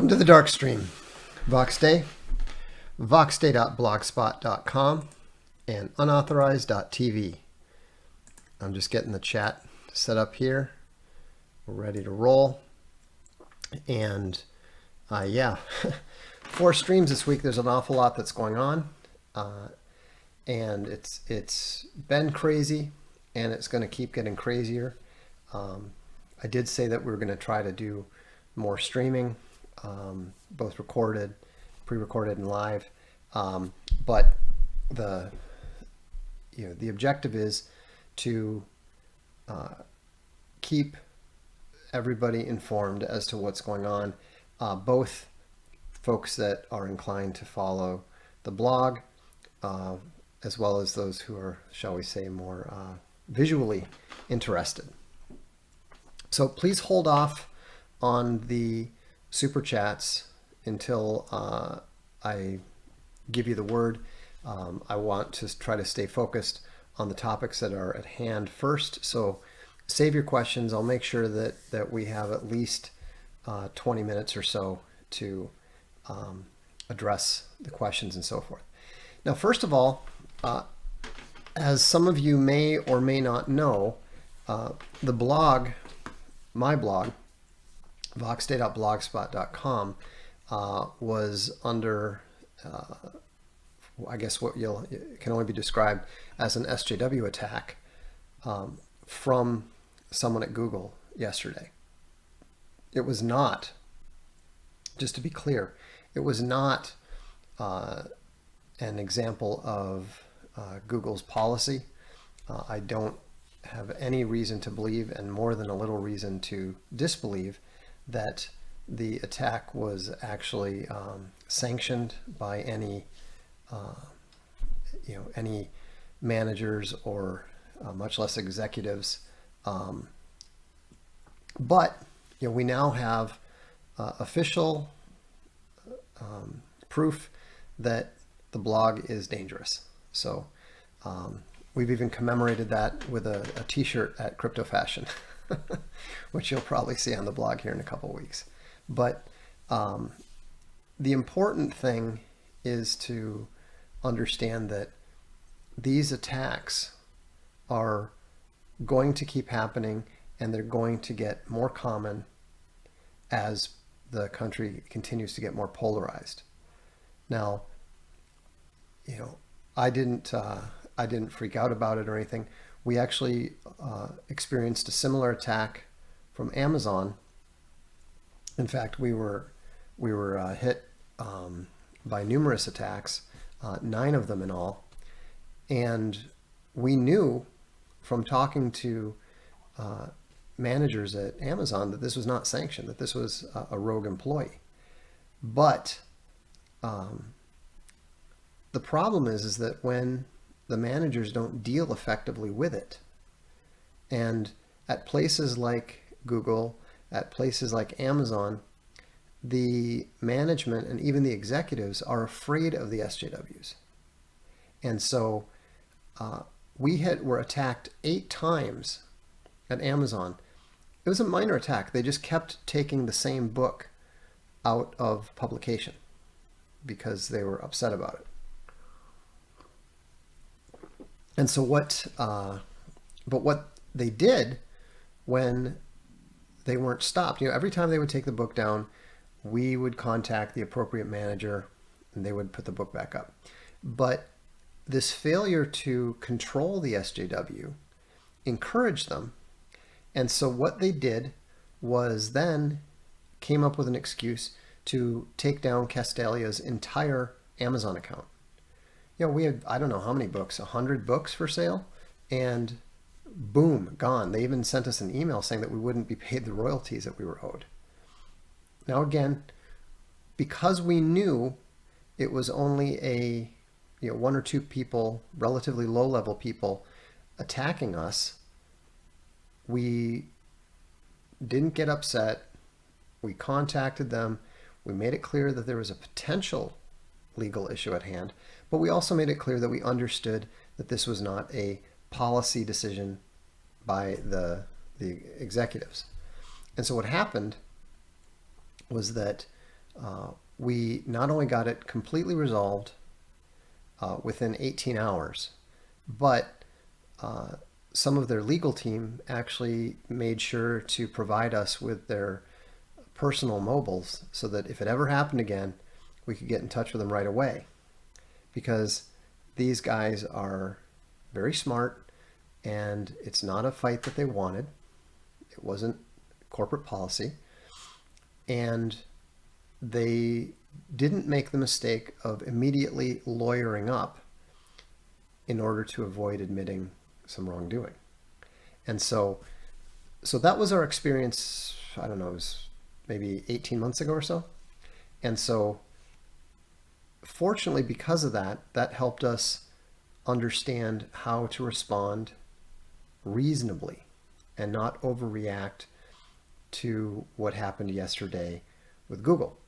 Welcome to the Darkstream. Voxday, voxday.blogspot.com, and unauthorized.tv. I'm just getting the chat set up here. We're ready to roll. And yeah, 4 streams this week. There's an awful lot that's going on. And it's been crazy, and it's going to keep getting crazier. I did say that we were going to try to do more streaming, both recorded, pre-recorded, and live. But the objective is to keep everybody informed as to what's going on, both folks that are inclined to follow the blog, as well as those who are, shall we say, more visually interested. So please hold off on the super chats until I give you the word. I want to try to stay focused on the topics that are at hand first. So save your questions. I'll make sure that we have at least 20 minutes or so to address the questions and so forth. Now, first of all, as some of you may or may not know, the blog, my blog, voxday.blogspot.com, was under, I guess what can only be described as an SJW attack from someone at Google yesterday. It was not, just to be clear, it was not an example of Google's policy. I don't have any reason to believe, and more than a little reason to disbelieve, that the attack was actually sanctioned by any any managers or much less executives. But we now have official proof that the blog is dangerous. So we've even commemorated that with a t-shirt at Crypto Fashion, which you'll probably see on the blog here in a couple weeks. But the important thing is to understand that these attacks are going to keep happening, and they're going to get more common as the country continues to get more polarized. Now, I didn't freak out about it or anything. We actually experienced a similar attack from Amazon. In fact, we were hit by numerous attacks, 9 of them in all, and we knew from talking to managers at Amazon that this was not sanctioned, that this was a rogue employee. But the problem is that when the managers don't deal effectively with it, and at places like Google, at places like Amazon, the management and even the executives are afraid of the SJWs. And so we were attacked 8 times at Amazon. It was a minor attack. They just kept taking the same book out of publication because they were upset about it. And so what they did when they weren't stopped, every time they would take the book down, we would contact the appropriate manager and they would put the book back up. But this failure to control the SJW encouraged them. And so what they did was then came up with an excuse to take down Castalia's entire Amazon account. We had, I don't know how many books, 100 books for sale, and boom, gone. They even sent us an email saying that we wouldn't be paid the royalties that we were owed. Now again, because we knew it was only a 1 or 2 people, relatively low-level people, attacking us, we didn't get upset. We contacted them. We made it clear that there was a potential legal issue at hand, but we also made it clear that we understood that this was not a policy decision by the executives. And so what happened was that we not only got it completely resolved within 18 hours, but some of their legal team actually made sure to provide us with their personal mobiles so that if it ever happened again, we could get in touch with them right away. Because these guys are very smart, and it's not a fight that they wanted. It wasn't corporate policy. And they didn't make the mistake of immediately lawyering up in order to avoid admitting some wrongdoing. And so that was our experience, I don't know, it was maybe 18 months ago or so. And so fortunately, because of that, that helped us understand how to respond reasonably and not overreact to what happened yesterday with Google.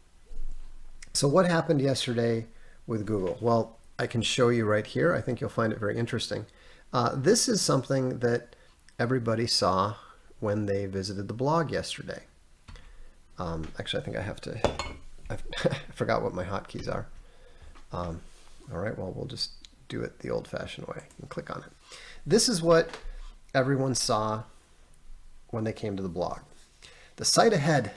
So what happened yesterday with Google? Well, I can show you right here. I think you'll find it very interesting. This is something that everybody saw when they visited the blog yesterday. Actually, I think I forgot what my hotkeys are. All right, well, we'll just do it the old-fashioned way and click on it. This is what everyone saw when they came to the blog. The site ahead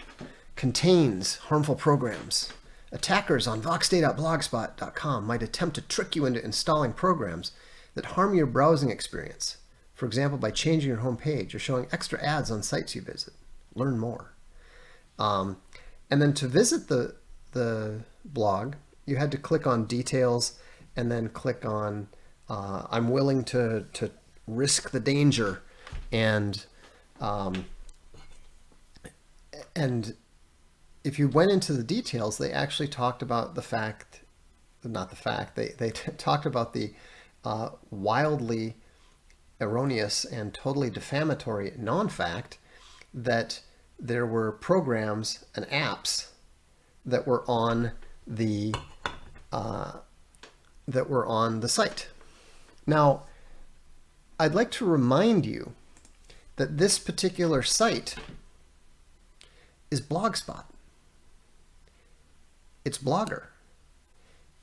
contains harmful programs. Attackers on voxday.blogspot.com might attempt to trick you into installing programs that harm your browsing experience. For example, by changing your home page or showing extra ads on sites you visit. Learn more. And then to visit the blog, you had to click on details and then click on I'm willing to risk the danger, and if you went into the details, they actually talked about they talked about the wildly erroneous and totally defamatory non-fact that there were programs and apps that were on the site. Now, I'd like to remind you that this particular site is Blogspot. It's Blogger.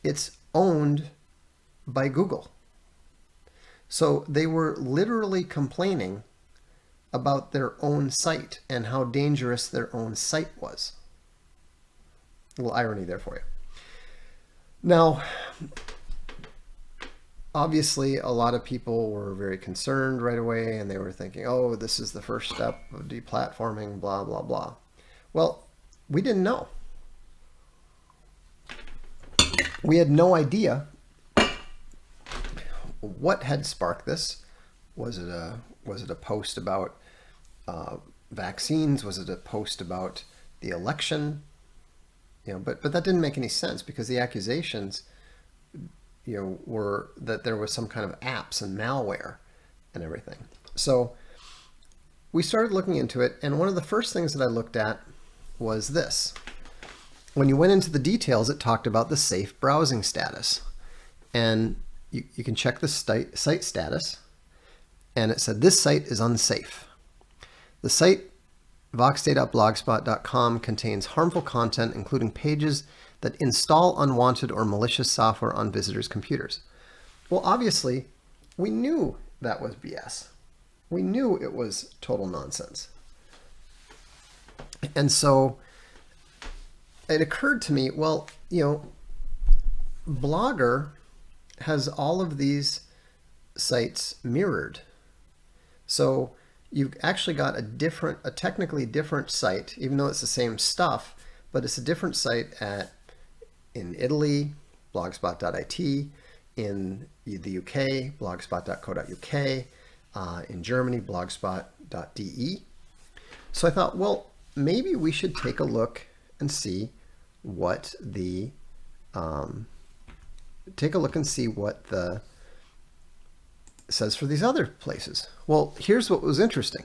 It's owned by Google. So they were literally complaining about their own site and how dangerous their own site was. A little irony there for you. Now, obviously, a lot of people were very concerned right away, and they were thinking, oh, this is the first step of deplatforming, blah, blah, blah. Well, we didn't know. We had no idea what had sparked this. Was it a post about vaccines? Was it a post about the election? But that didn't make any sense, because the accusations, were that there was some kind of apps and malware and everything. So we started looking into it, and one of the first things that I looked at was this. When you went into the details, it talked about the safe browsing status. And you can check the site status, and it said this site is unsafe. The site voxday.blogspot.com contains harmful content, including pages that install unwanted or malicious software on visitors' computers. Well, obviously, we knew that was BS. We knew it was total nonsense. And so it occurred to me, well, Blogger has all of these sites mirrored. So you've actually got a technically different site, even though it's the same stuff, but it's a different site in Italy, blogspot.it, in the UK, blogspot.co.uk, in Germany, blogspot.de. So I thought, well, maybe we should take a look and see what the says for these other places. Well, here's what was interesting.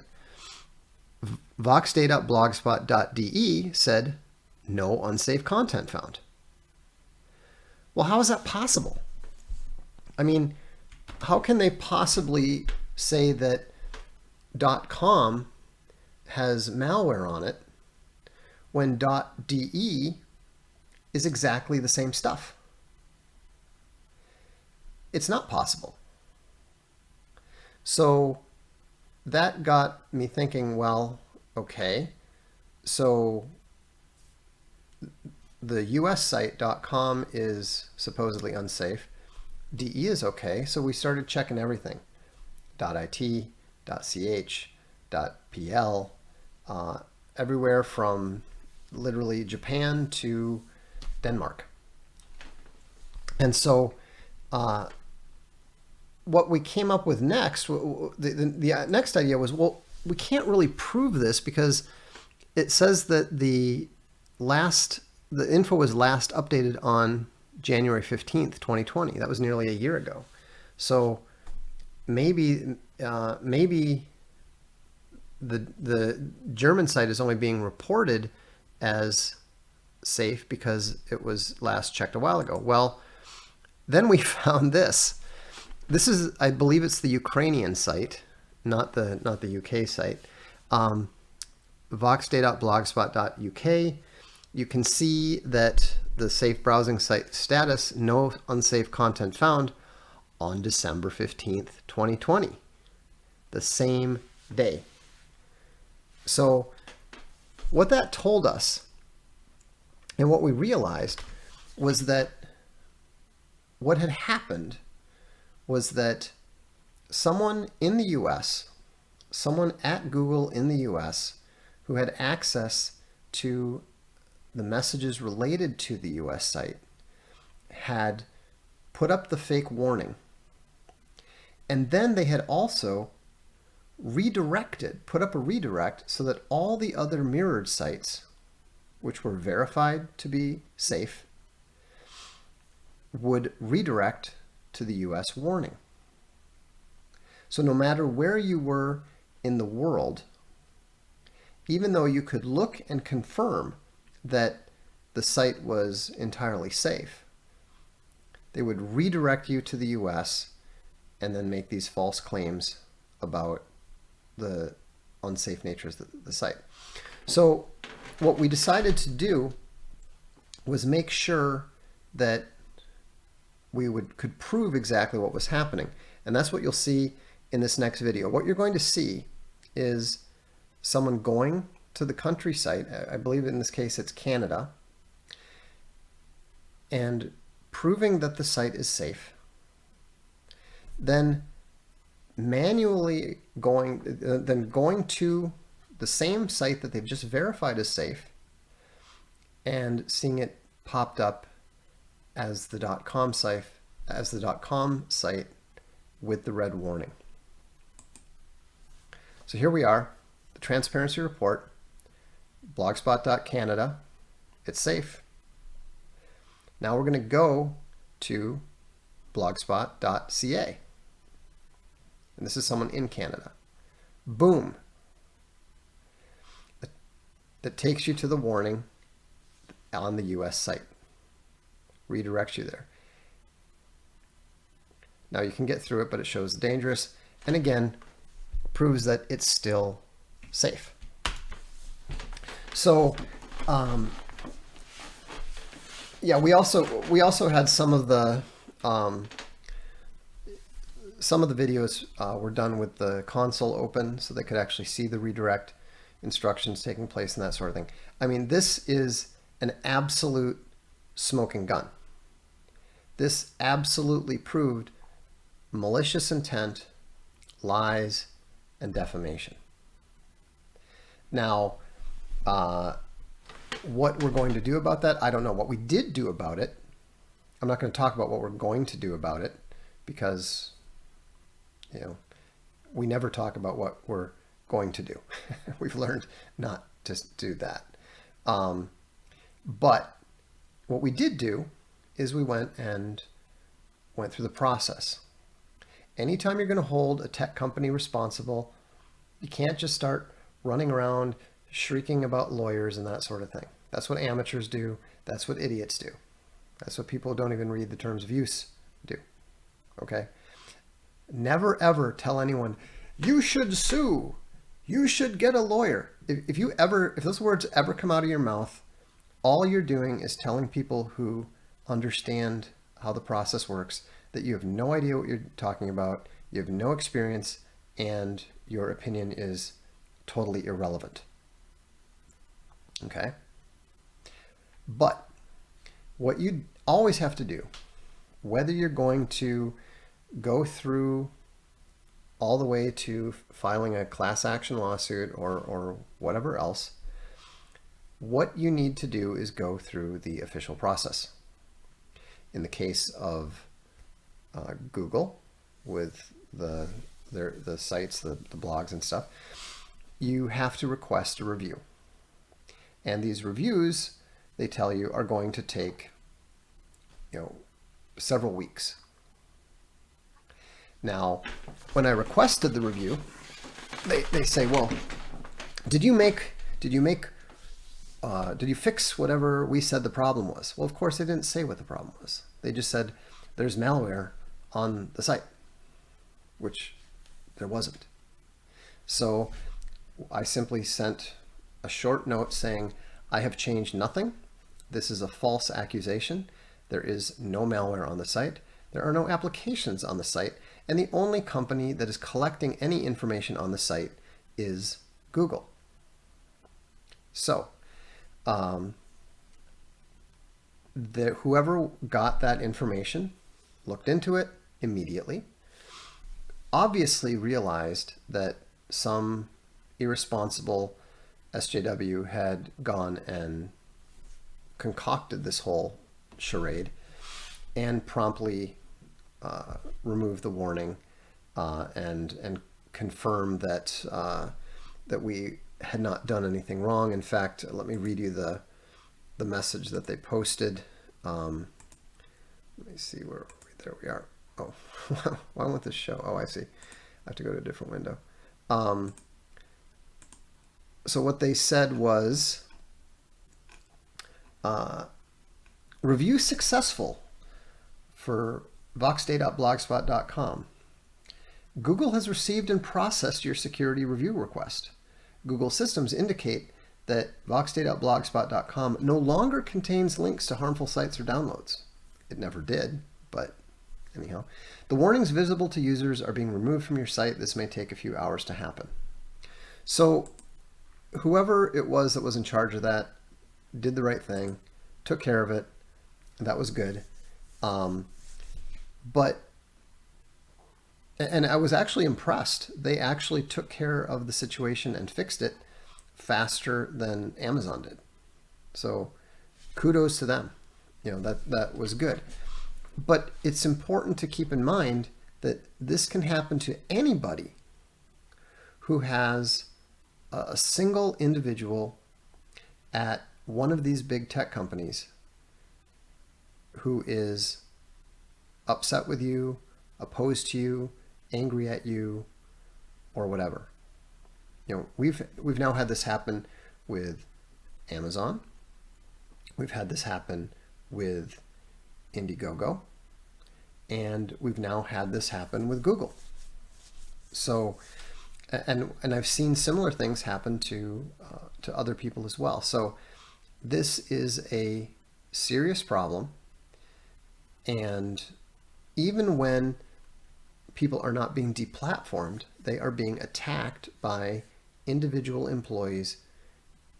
voxday.blogspot.de said no unsafe content found. Well, how is that possible? I mean, how can they possibly say that .com has malware on it when .de is exactly the same stuff. It's not possible. So that got me thinking, well, okay, so the US site .com is supposedly unsafe. DE is okay, so we started checking everything. .it, .ch, .pl, everywhere from literally Japan to Denmark. And so what we came up with next, the next idea was, well, we can't really prove this because it says that the info was last updated on January 15th, 2020. That was nearly a year ago. So maybe the German site is only being reported as safe because it was last checked a while ago. Well, then we found this. This is, I believe it's the Ukrainian site, not the UK site. voxday.blogspot.uk. You can see that the safe browsing site status, no unsafe content found, on December 15th, 2020, the same day. So what that told us, and what we realized, was that what had happened was that someone in the US, someone at Google in the US, who had access to the messages related to the US site, had put up the fake warning. And then they had also put up a redirect so that all the other mirrored sites, which were verified to be safe, would redirect to the US warning. So no matter where you were in the world, even though you could look and confirm that the site was entirely safe, they would redirect you to the US and then make these false claims about the unsafe nature of the site. So what we decided to do was make sure that we could prove exactly what was happening. And that's what you'll see in this next video. What you're going to see is someone going to the country site, I believe in this case it's Canada, and proving that the site is safe. Then manually going to the same site that they've just verified as safe and seeing it popped up as the .com site, with the red warning. So here we are, the transparency report, blogspot.canada, it's safe. Now we're going to go to blogspot.ca. And this is someone in Canada. Boom. That takes you to the warning on the US site. Redirects you there. Now you can get through it, but it shows dangerous. And again, proves that it's still safe. So, yeah, we also had some of the videos were done with the console open so they could actually see the redirect instructions taking place and that sort of thing. I mean, this is an absolute smoking gun. This absolutely proved malicious intent, lies, and defamation. Now, what we're going to do about that, I don't know. What we did do about it, I'm not going to talk about what we're going to do about it because, you know, we never talk about what we're going to do. We've learned not to do that. But what we did do is we went through the process. Anytime you're going to hold a tech company responsible, you can't just start running around shrieking about lawyers and that sort of thing. That's what amateurs do. That's what idiots do. That's what people who don't even read the terms of use do. Okay? Never ever tell anyone, you should sue. You should get a lawyer. If those words ever come out of your mouth, all you're doing is telling people who understand how the process works that you have no idea what you're talking about, you have no experience, and your opinion is totally irrelevant. Okay? But what you always have to do, whether you're going to go through all the way to filing a class action lawsuit or whatever else, what you need to do is go through the official process. In the case of Google, with the sites, the blogs and stuff, you have to request a review. And these reviews, they tell you, are going to take, several weeks. Now, when I requested the review, they say, well, did you fix whatever we said the problem was? Well, of course, they didn't say what the problem was. They just said there's malware on the site, which there wasn't. So I simply sent a short note saying, I have changed nothing. This is a false accusation. There is no malware on the site. There are no applications on the site. And the only company that is collecting any information on the site is Google. So whoever got that information looked into it immediately, obviously realized that some irresponsible SJW had gone and concocted this whole charade, and promptly removed the warning and confirmed that that we had not done anything wrong. In fact, let me read you the message that they posted. Let me see where there we are. Oh, why won't this show? Oh, I see. I have to go to a different window. So what they said was, review successful for voxday.blogspot.com. Google has received and processed your security review request. Google systems indicate that voxday.blogspot.com no longer contains links to harmful sites or downloads. It never did, but anyhow. The warnings visible to users are being removed from your site. This may take a few hours to happen. So whoever it was that was in charge of that did the right thing, took care of it, and that was good. And I was actually impressed. They actually took care of the situation and fixed it faster than Amazon did. So kudos to them. That was good. But it's important to keep in mind that this can happen to anybody who has a single individual at one of these big tech companies who is upset with you, opposed to you, angry at you, or whatever. We've now had this happen with Amazon. We've had this happen with Indiegogo, and we've now had this happen with Google. So, and I've seen similar things happen to other people as well. So this is a serious problem, and even when people are not being deplatformed, they are being attacked by individual employees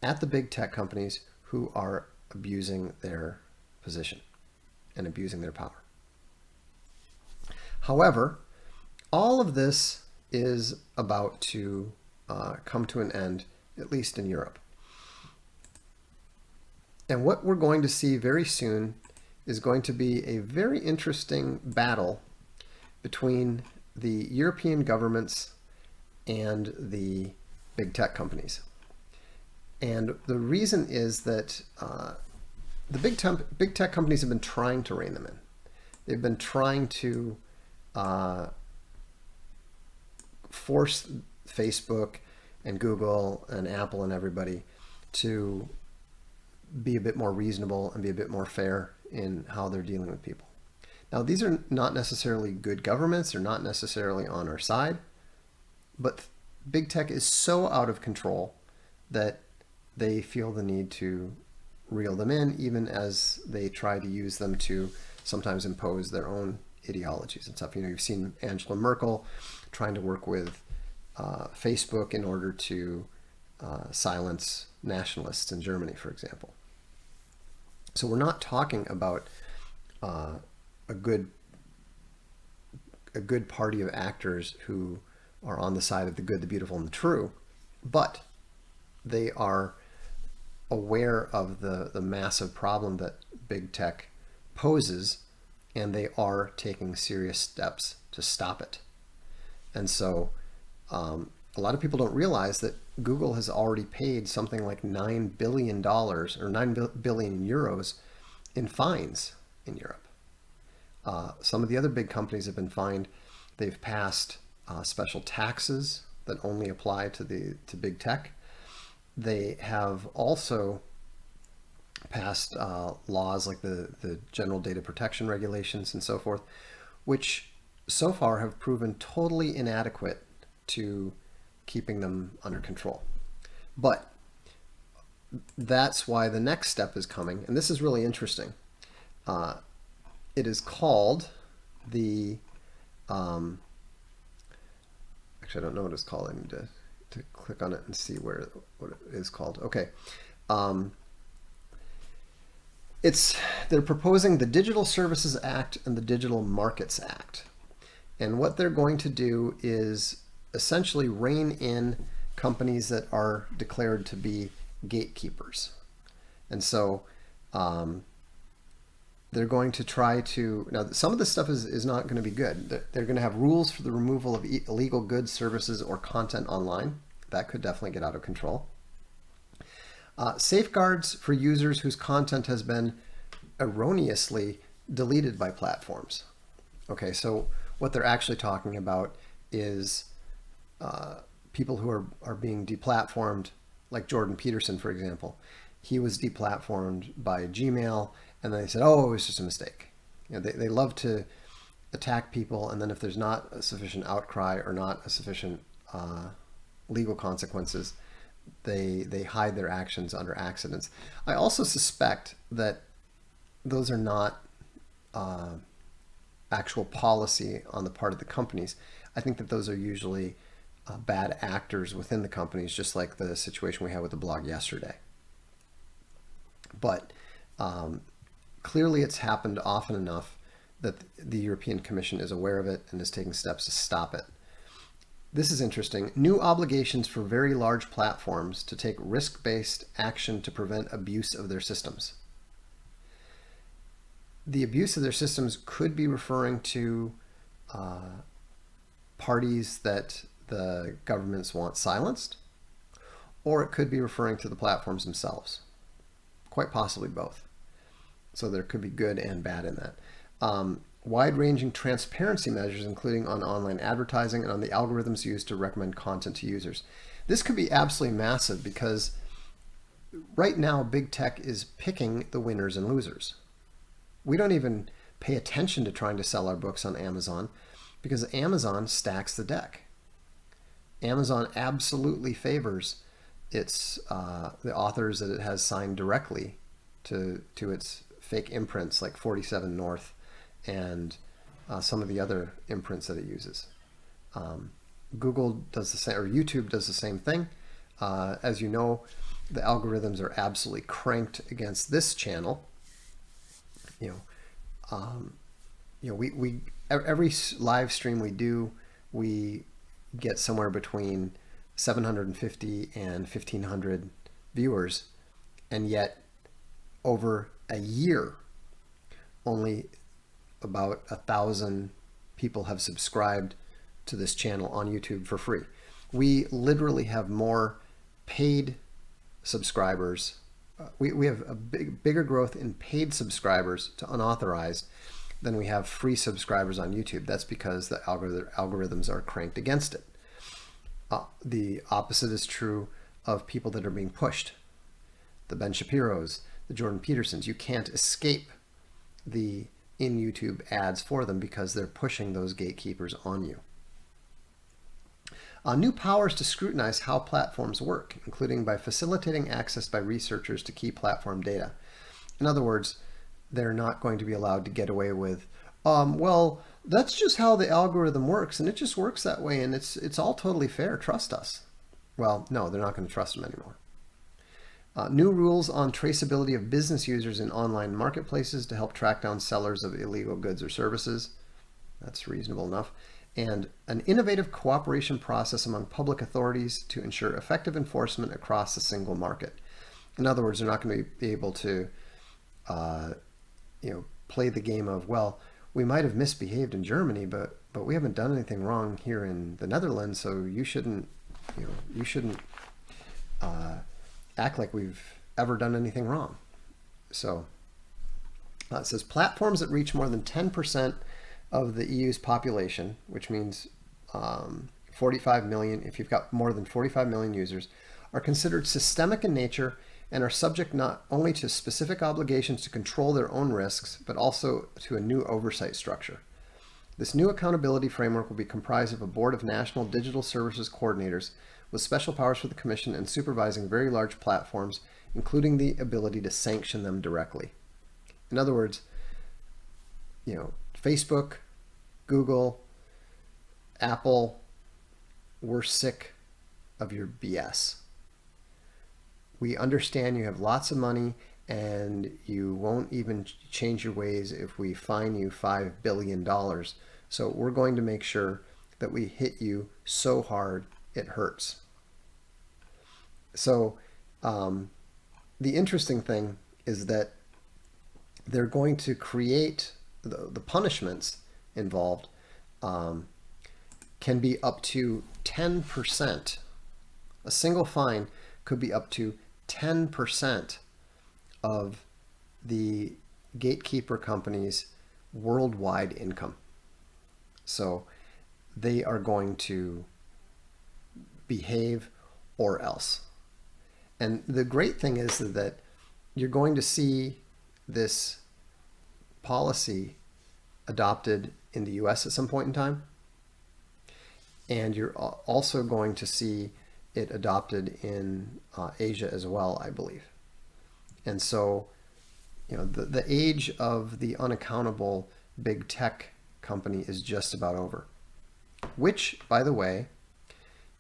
at the big tech companies who are abusing their position and abusing their power. However, all of this is about to come to an end, at least in Europe. And what we're going to see very soon is going to be a very interesting battle between the European governments and the big tech companies. And the reason is that the big tech companies have been trying to rein them in. They've been trying to force Facebook and Google and Apple and everybody to be a bit more reasonable and be a bit more fair in how they're dealing with people. Now, these are not necessarily good governments. They're not necessarily on our side. But big tech is so out of control that they feel the need to reel them in, even as they try to use them to sometimes impose their own ideologies and stuff. You've seen Angela Merkel trying to work with Facebook in order to silence nationalists in Germany, for example. So we're not talking about a good party of actors who are on the side of the good, the beautiful, and the true, but they are aware of the massive problem that big tech poses, and they are taking serious steps to stop it. And so a lot of people don't realize that Google has already paid something like $9 billion or 9 billion euros in fines in Europe. Some of the other big companies have been fined. They've passed special taxes that only apply to big tech. They have also passed laws like the General Data Protection Regulations and so forth, which so far have proven totally inadequate to keeping them under control. But that's why the next step is coming, and this is really interesting. It is called the actually, I don't know what it's called. I need to click on it and see what it is called. Okay. They're proposing the Digital Services Act and the Digital Markets Act. And what they're going to do is essentially rein in companies that are declared to be gatekeepers. And so they're going to try to, now some of this stuff is not going to be good. They're going to have rules for the removal of illegal goods, services, or content online. That could definitely get out of control. Safeguards for users whose content has been erroneously deleted by platforms. Okay, so what they're actually talking about is people who are being deplatformed, like Jordan Peterson, for example. He was deplatformed by Gmail, and then they said, oh, it was just a mistake. They love to attack people, and then if there's not a sufficient outcry or not a sufficient legal consequences, they hide their actions under accidents. I also suspect that those are not actual policy on the part of the companies. I think that those are usually bad actors within the companies, just like the situation we had with the blog yesterday. But clearly it's happened often enough that the European Commission is aware of it and is taking steps to stop it. This is interesting. New obligations for very large platforms to take risk-based action to prevent abuse of their systems. The abuse of their systems could be referring to parties that the governments want silenced, or it could be referring to the platforms themselves. Quite possibly both. So there could be good and bad in that. Wide-ranging transparency measures, including on online advertising and on the algorithms used to recommend content to users. This could be absolutely massive because right now big tech is picking the winners and losers. We don't even pay attention to trying to sell our books on Amazon because Amazon stacks the deck. Amazon absolutely favors its the authors that it has signed directly to its fake imprints like 47 North and some of the other imprints that it uses. Google does the same, or YouTube does the same thing. As you know, the algorithms are absolutely cranked against this channel. We every live stream we do, we get somewhere between 750 and 1,500 viewers, and yet over a year, only about 1,000 people have subscribed to this channel on YouTube for free. We literally have more paid subscribers. We have a bigger growth in paid subscribers to unauthorized than we have free subscribers on YouTube. That's because the algorithms are cranked against it. The opposite is true of people that are being pushed. The Ben Shapiros, the Jordan Petersons. You can't escape the in YouTube ads for them because they're pushing those gatekeepers on you. New powers to scrutinize how platforms work, including by facilitating access by researchers to key platform data. In other words, they're not going to be allowed to get away with, well, that's just how the algorithm works, and it just works that way, and it's all totally fair. Trust us. Well, no, they're not going to trust them anymore. New rules on traceability of business users in online marketplaces to help track down sellers of illegal goods or services. That's reasonable enough. And an innovative cooperation process among public authorities to ensure effective enforcement across a single market. In other words, they're not going to be able to play the game of, well, we might have misbehaved in Germany, but we haven't done anything wrong here in the Netherlands, so you shouldn't act like we've ever done anything wrong. So it says platforms that reach more than 10% of the EU's population, which means 45 million, if you've got more than 45 million users, are considered systemic in nature and are subject not only to specific obligations to control their own risks, but also to a new oversight structure. This new accountability framework will be comprised of a board of national digital services coordinators with special powers for the Commission and supervising very large platforms, including the ability to sanction them directly. In other words, Facebook, Google, Apple, we're sick of your BS. We understand you have lots of money and you won't even change your ways if we fine you $5 billion. So we're going to make sure that we hit you so hard it hurts. So the interesting thing is that they're going to create the punishments involved can be up to 10%. A single fine could be up to 10% of the gatekeeper company's worldwide income. So they are going to behave or else. And the great thing is that you're going to see this policy adopted in the US at some point in time. And you're also going to see it adopted in Asia as well, I believe. And so, the age of the unaccountable big tech company is just about over. Which, by the way,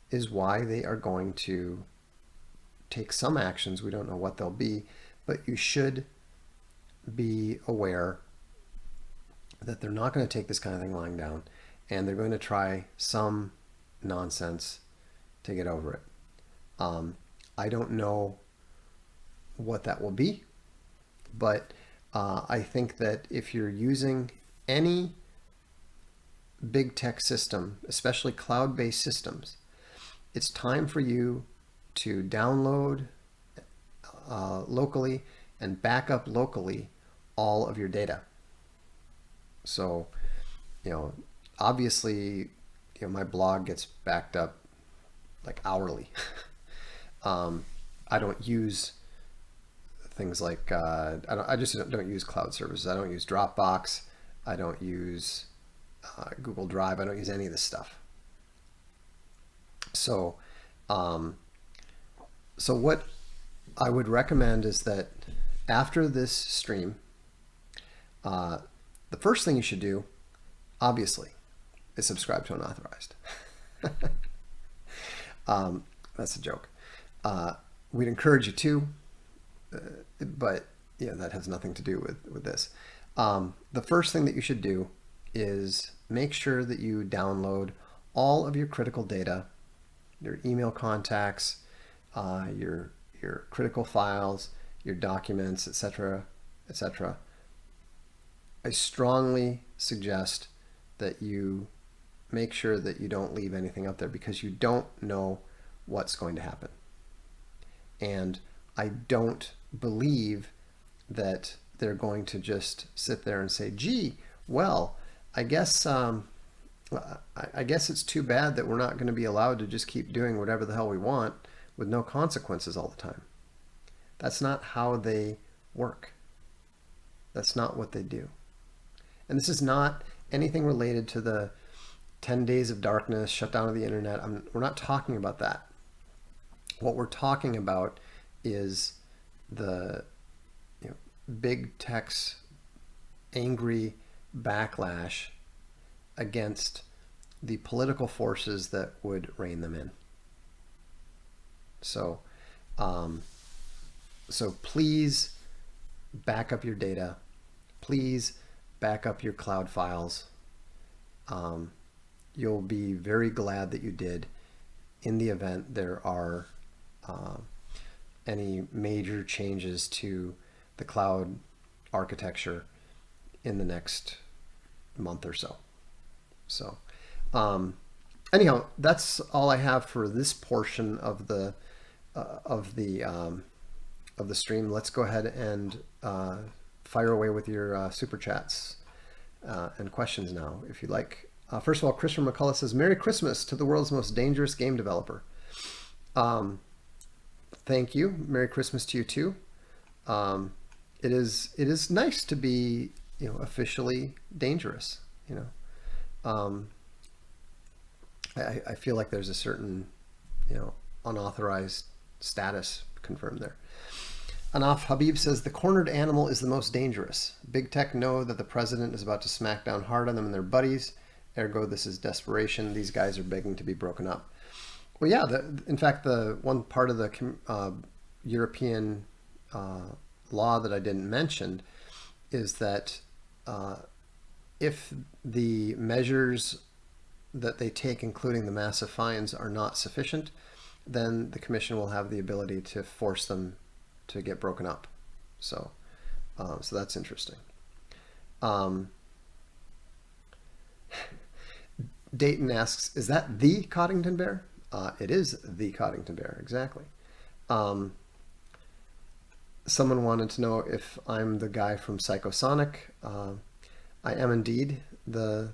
is why they are going to take some actions. We don't know what they'll be, but you should be aware that they're not going to take this kind of thing lying down, and they're going to try some nonsense to get over it. I don't know what that will be, but I think that if you're using any big tech system, especially cloud-based systems, it's time for you to download locally and back up locally all of your data. So, obviously, my blog gets backed up like hourly. I don't use things like I just don't use cloud services. I don't use Dropbox. I don't use Google Drive. I don't use any of this stuff. So, so what I would recommend is that after this stream, the first thing you should do, obviously, is subscribe to Unauthorized. That's a joke. We'd encourage you to, but that has nothing to do with this. The first thing that you should do is make sure that you download all of your critical data, your email contacts, your critical files, your documents, etc., etc. I strongly suggest that you make sure that you don't leave anything up there, because you don't know what's going to happen. And I don't believe that they're going to just sit there and say, gee, well, I guess it's too bad that we're not going to be allowed to just keep doing whatever the hell we want with no consequences all the time. That's not how they work. That's not what they do. And this is not anything related to 10 days of darkness, shutdown of the internet. We're not talking about that. What we're talking about is the big tech's angry backlash against the political forces that would rein them in. So, so please back up your data. Please back up your cloud files. You'll be very glad that you did in the event there are any major changes to the cloud architecture in the next month or so. So anyhow, that's all I have for this portion of the stream. Let's go ahead and fire away with your super chats and questions now, if you like. First of all, Christopher McCullough says, "Merry Christmas to the world's most dangerous game developer." Thank you. Merry Christmas to you too. It is nice to be, officially dangerous. I feel like there's a certain, unauthorized status confirmed there. Anaf Habib says, "The cornered animal is the most dangerous. Big tech know that the president is about to smack down hard on them and their buddies. Ergo, this is desperation. These guys are begging to be broken up." Well, yeah. In fact, the one part of the European law that I didn't mention is that if the measures that they take, including the massive fines, are not sufficient, then the commission will have the ability to force them to get broken up. So, so that's interesting. Dayton asks, "Is that the Coddington Bear?" It is the Coddington Bear, exactly. Someone wanted to know if I'm the guy from Psychosonic. I am indeed the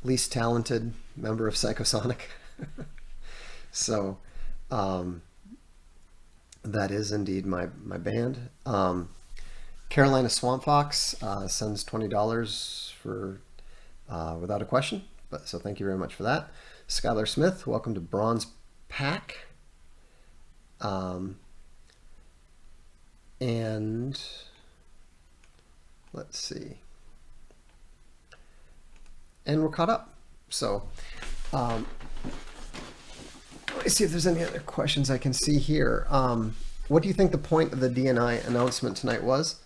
least talented member of Psychosonic. So that is indeed my band. Carolina Swamp Fox sends $20 for without a question. So thank you very much for that. Skylar Smith, welcome to Bronze Pack. And let's see. And we're caught up. So let me see if there's any other questions I can see here. What do you think the point of the DNI announcement tonight was?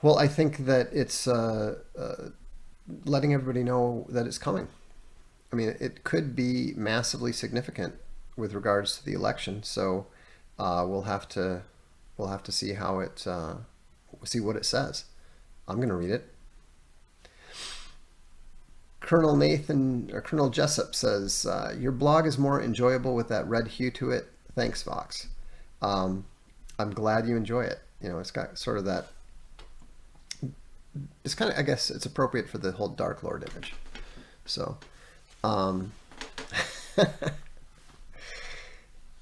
Well, I think that it's letting everybody know that it's coming. I mean, it could be massively significant with regards to the election. So we'll have to see how it see what it says. I'm going to read it. Colonel Jessup says, "Your blog is more enjoyable with that red hue to it. Thanks, Vox." I'm glad you enjoy it. It's got sort of that. It's kind of, I guess, it's appropriate for the whole Dark Lord image. So,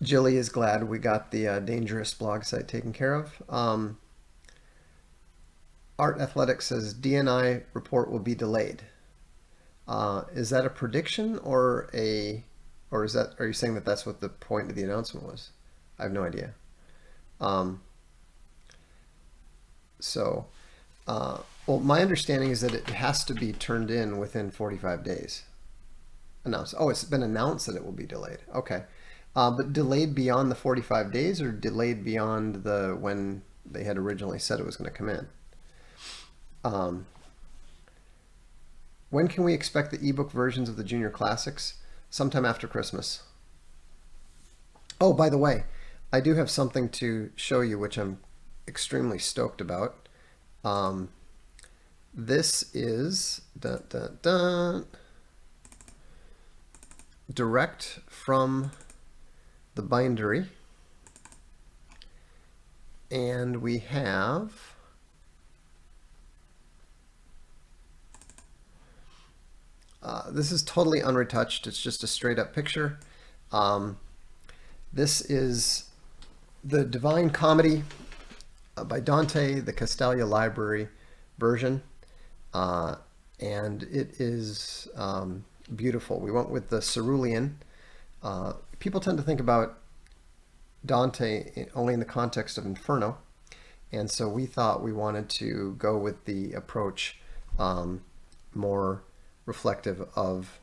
Jilly is glad we got the dangerous blog site taken care of. Art Athletics says DNI report will be delayed. Is that a prediction or are you saying that that's what the point of the announcement was? I have no idea. Well, my understanding is that it has to be turned in within 45 days. Announced. Oh, it's been announced that it will be delayed. Okay. But delayed beyond the 45 days or delayed beyond when they had originally said it was going to come in? When can we expect the ebook versions of the Junior Classics? Sometime after Christmas. Oh, by the way, I do have something to show you, which I'm extremely stoked about. This is direct from the bindery. And we have this is totally unretouched. It's just a straight up picture. This is the Divine Comedy by Dante, the Castalia Library version. and it is beautiful. We went with the cerulean. People tend to think about Dante only in the context of Inferno, and so we thought we wanted to go with the approach more reflective of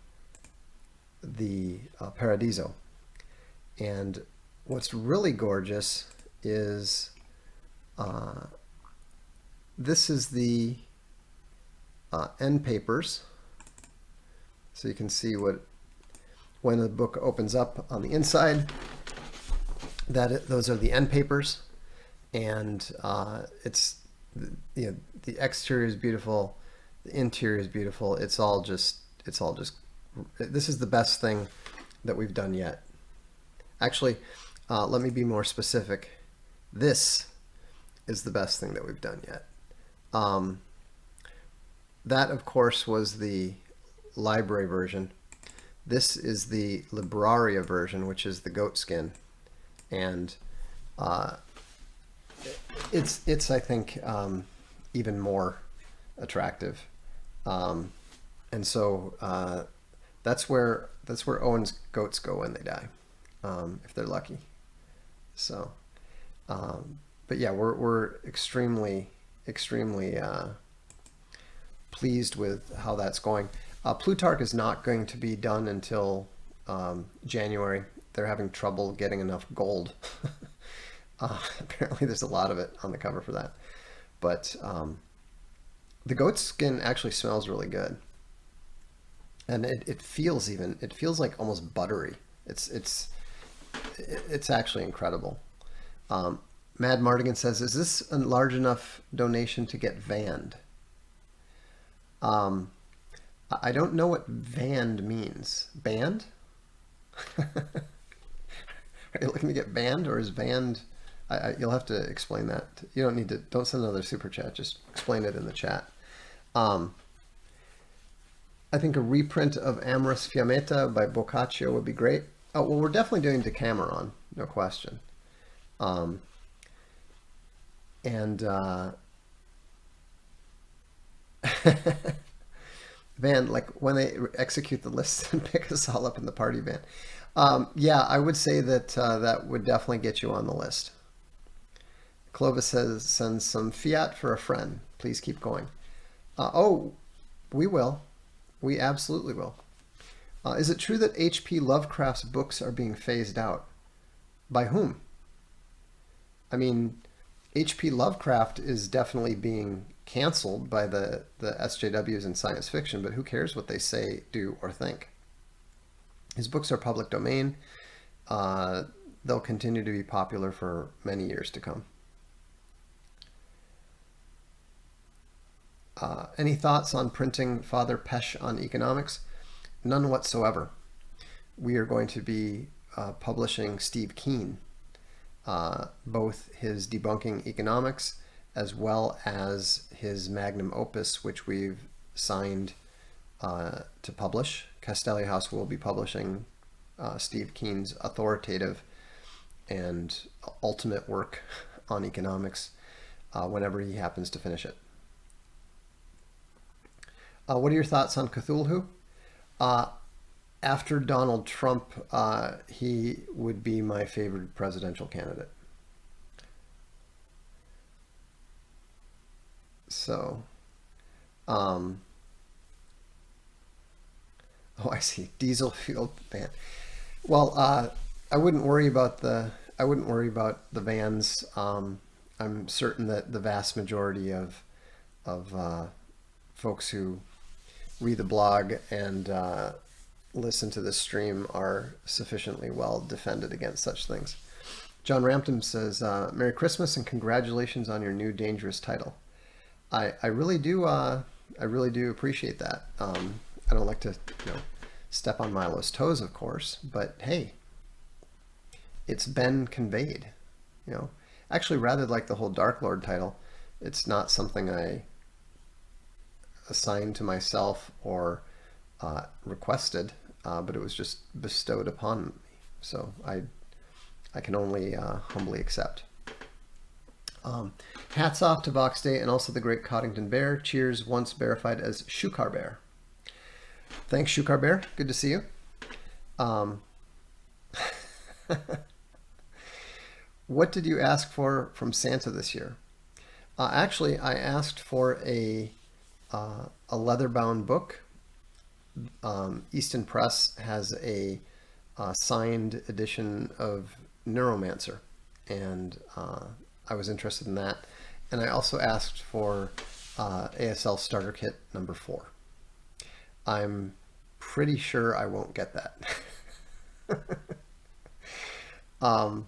the Paradiso. And what's really gorgeous is this is the end papers. So you can see when the book opens up on the inside, those are the end papers, and it's the exterior is beautiful, the interior is beautiful. It's all just this is the best thing that we've done yet. Actually, let me be more specific. This is the best thing that we've done yet. That, of course, was the library version. This is the Libraria version, which is the goat skin, and it's I think even more attractive, and so that's where Owen's goats go when they die, if they're lucky. So, but yeah, we're extremely pleased with how that's going. Plutarch is not going to be done until January. They're having trouble getting enough gold. Apparently there's a lot of it on the cover for that. But the goat skin actually smells really good. And it feels like almost buttery. It's actually incredible. Mad Mardigan says, is this a large enough donation to get vanned? I don't know what vanned means. Banned? Are you looking to get banned, or is vanned? You'll have to explain that. You don't need to. Don't send another super chat. Just explain it in the chat. I think a reprint of Amorous Fiammetta by Boccaccio would be great. Oh, well, we're definitely doing Decameron, no question. Van, like when they execute the list and pick us all up in the party van. Yeah, I would say that that would definitely get you on the list. Clovis says, send some fiat for a friend. Please keep going. Oh, we will. We absolutely will. Is it true that H.P. Lovecraft's books are being phased out? By whom? I mean, H.P. Lovecraft is definitely being canceled by the SJWs in science fiction, but who cares what they say, do, or think? His books are public domain. They'll continue to be popular for many years to come. Any thoughts on printing Father Pesch on economics? None whatsoever. We are going to be publishing Steve Keen, both his Debunking Economics as well as his magnum opus, which we've signed to publish. Castelli House will be publishing Steve Keen's authoritative and ultimate work on economics whenever he happens to finish it. What are your thoughts on Cthulhu? After Donald Trump, he would be my favorite presidential candidate. So, oh, I see. Diesel fueled van. Well, I wouldn't worry about the vans. I'm certain that the vast majority of folks who read the blog and listen to this stream are sufficiently well defended against such things. John Rampton says, Merry Christmas and congratulations on your new dangerous title. I really do appreciate that. I don't like to step on Milo's toes, of course, but hey, it's been conveyed. Actually, rather like the whole Dark Lord title, it's not something I assigned to myself or requested, but it was just bestowed upon me. So I can only humbly accept. Hats off to Vox Day and also the great Coddington Bear. Cheers, once verified as Shukar Bear. Thanks, Shukar Bear. Good to see you. What did you ask for from Santa this year? Actually, I asked for a leather-bound book. Easton Press has a signed edition of Neuromancer, and I was interested in that. And I also asked for ASL Starter Kit number 4. I'm pretty sure I won't get that. Are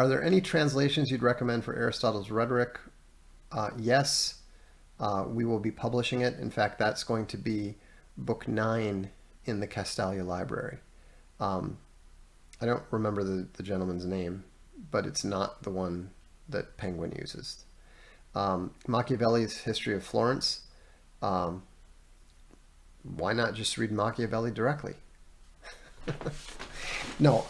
there any translations you'd recommend for Aristotle's Rhetoric? Yes, we will be publishing it. In fact, that's going to be book 9 in the Castalia Library. I don't remember the gentleman's name, but it's not the one that Penguin uses. Machiavelli's History of Florence. Why not just read Machiavelli directly? No,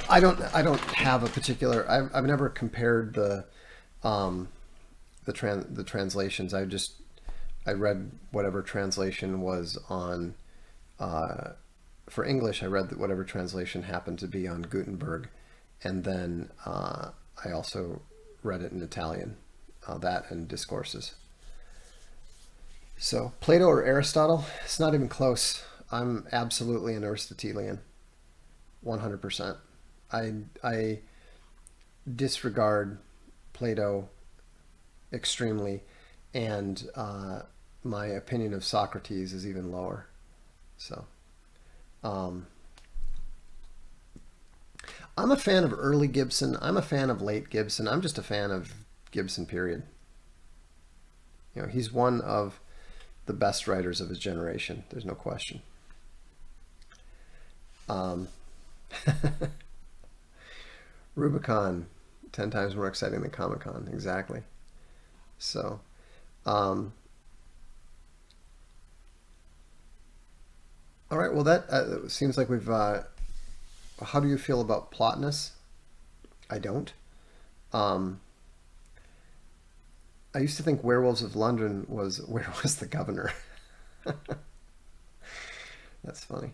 I don't have a particular. I've never compared the translations. I read whatever translation was on. For English, I read whatever translation happened to be on Gutenberg, and then I also read it in Italian, that and Discourses. So Plato or Aristotle? It's not even close. I'm absolutely an Aristotelian, 100%. I disregard Plato extremely, and my opinion of Socrates is even lower. So I'm a fan of early Gibson. I'm a fan of late Gibson. I'm just a fan of Gibson, period. You know, he's one of the best writers of his generation. There's no question. Rubicon, 10 times more exciting than Comic-Con. Exactly. So, all right. Well, that seems like we've. How do you feel about Plotinus? I don't. I used to think Werewolves of London was Where Was the Governor? That's funny.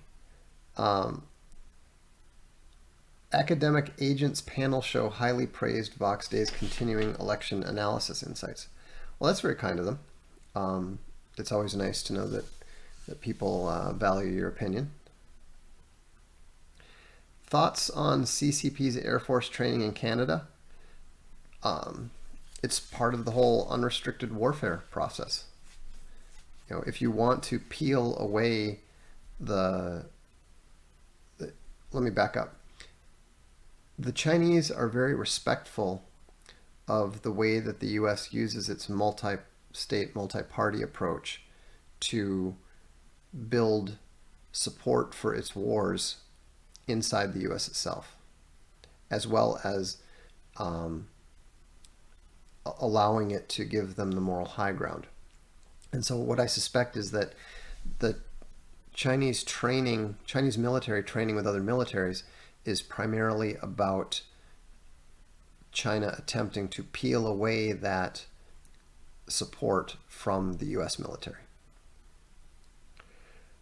Academic Agents panel show highly praised Vox Day's continuing election analysis insights. Well, that's very kind of them. It's always nice to know that people value your opinion. Thoughts on CCP's Air Force training in Canada? It's part of the whole unrestricted warfare process. You know, if you want to peel away let me back up. The Chinese are very respectful of the way that the U.S. uses its multi-state, multi-party approach to build support for its wars inside the U.S. itself, as well as allowing it to give them the moral high ground. And so what I suspect is that the Chinese military training with other militaries is primarily about China attempting to peel away that support from the U.S. military.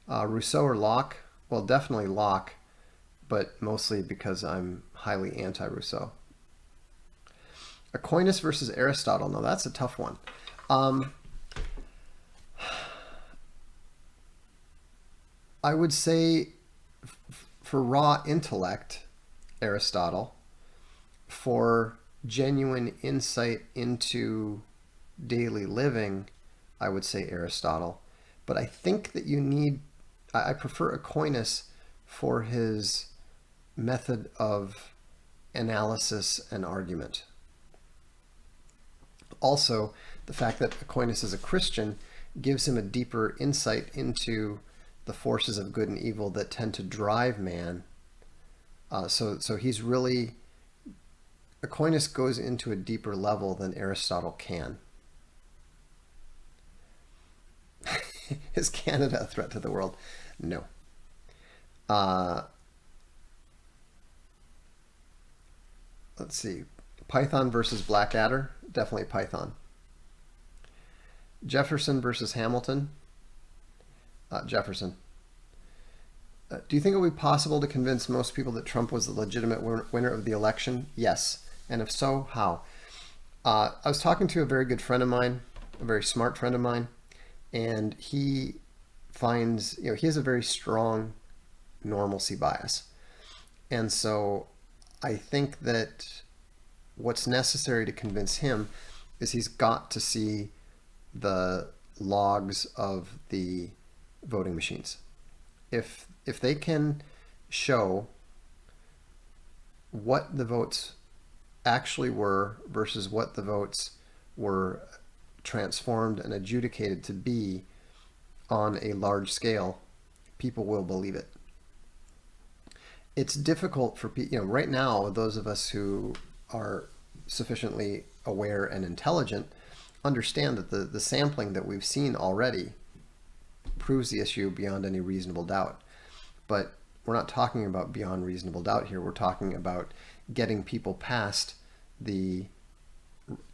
Rousseau or Locke? Well, definitely Locke, but mostly because I'm highly anti-Rousseau. Aquinas versus Aristotle. No, that's a tough one. I would say for raw intellect, Aristotle. For genuine insight into daily living, I would say Aristotle. But I think that I prefer Aquinas for his method of analysis and argument. Also, the fact that Aquinas is a Christian gives him a deeper insight into the forces of good and evil that tend to drive man. So he's really, Aquinas goes into a deeper level than Aristotle can. Is Canada a threat to the world? No. Let's see. Python versus Blackadder. Definitely Python. Jefferson versus Hamilton. Jefferson. Do you think it would be possible to convince most people that Trump was the legitimate winner of the election? Yes. And if so, how? I was talking to a very good friend of mine, a very smart friend of mine, and he finds, he has a very strong normalcy bias. And so I think that what's necessary to convince him is he's got to see the logs of the voting machines. If they can show what the votes actually were versus what the votes were transformed and adjudicated to be on a large scale, people will believe it. It's difficult for people, right now, those of us who are sufficiently aware and intelligent understand that the sampling that we've seen already proves the issue beyond any reasonable doubt. But we're not talking about beyond reasonable doubt here. We're talking about getting people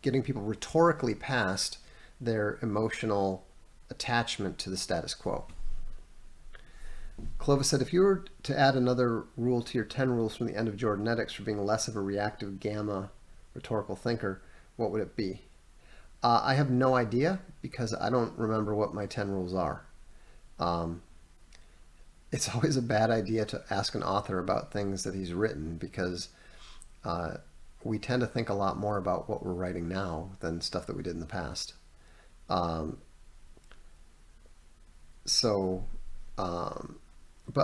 rhetorically past their emotional attachment to the status quo. Clovis said, if you were to add another rule to your 10 rules from the end of Jordanetics for being less of a reactive gamma rhetorical thinker, what would it be? I have no idea because I don't remember what my 10 rules are. It's always a bad idea to ask an author about things that he's written because we tend to think a lot more about what we're writing now than stuff that we did in the past. But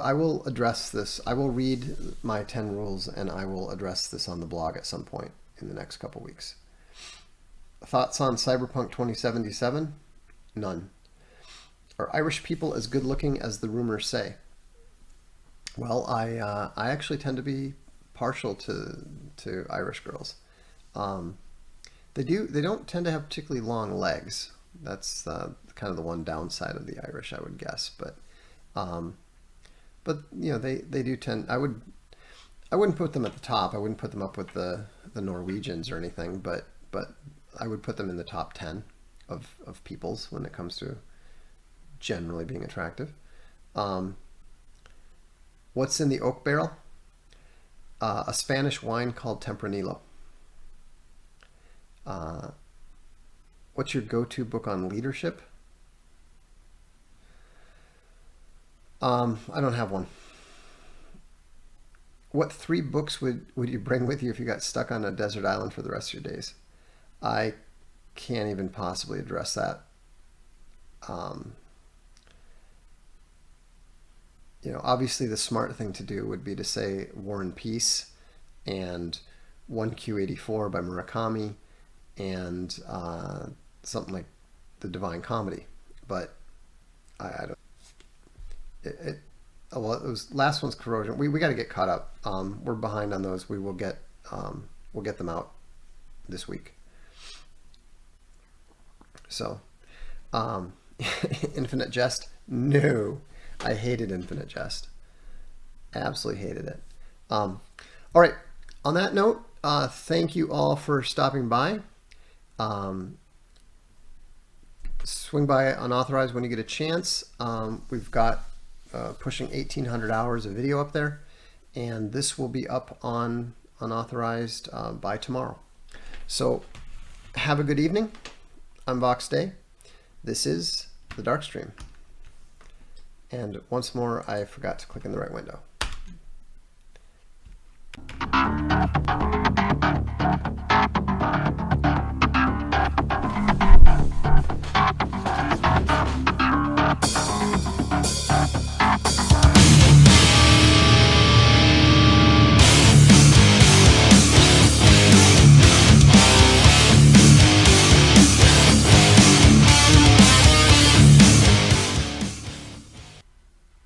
I will address this. I will read my 10 rules and I will address this on the blog at some point in the next couple weeks. Thoughts on Cyberpunk 2077? None. Are Irish people as good looking as the rumors say? Well, I actually tend to be partial to Irish girls. They don't tend to have particularly long legs. That's kind of the one downside of the Irish, I would guess. But they do tend. I wouldn't put them at the top. I wouldn't put them up with the Norwegians or anything. But I would put them in the top 10 of peoples when it comes to generally being attractive. What's in the oak barrel? A Spanish wine called Tempranillo. What's your go-to book on leadership? I don't have one. What 3 books would you bring with you if you got stuck on a desert island for the rest of your days? I can't even possibly address that. Obviously the smart thing to do would be to say War and Peace and 1Q84 by Murakami and something like The Divine Comedy. But I don't. Well, it was last one's Corrosion. We got to get caught up. We're behind on those. We'll get them out this week. So, Infinite Jest? No. I hated Infinite Jest. Absolutely hated it. All right. On that note, thank you all for stopping by. Swing by Unauthorized when you get a chance. We've got pushing 1,800 hours of video up there, and this will be up on Unauthorized by tomorrow. So have a good evening. I'm Vox Day. This is the Darkstream. And once more, I forgot to click in the right window.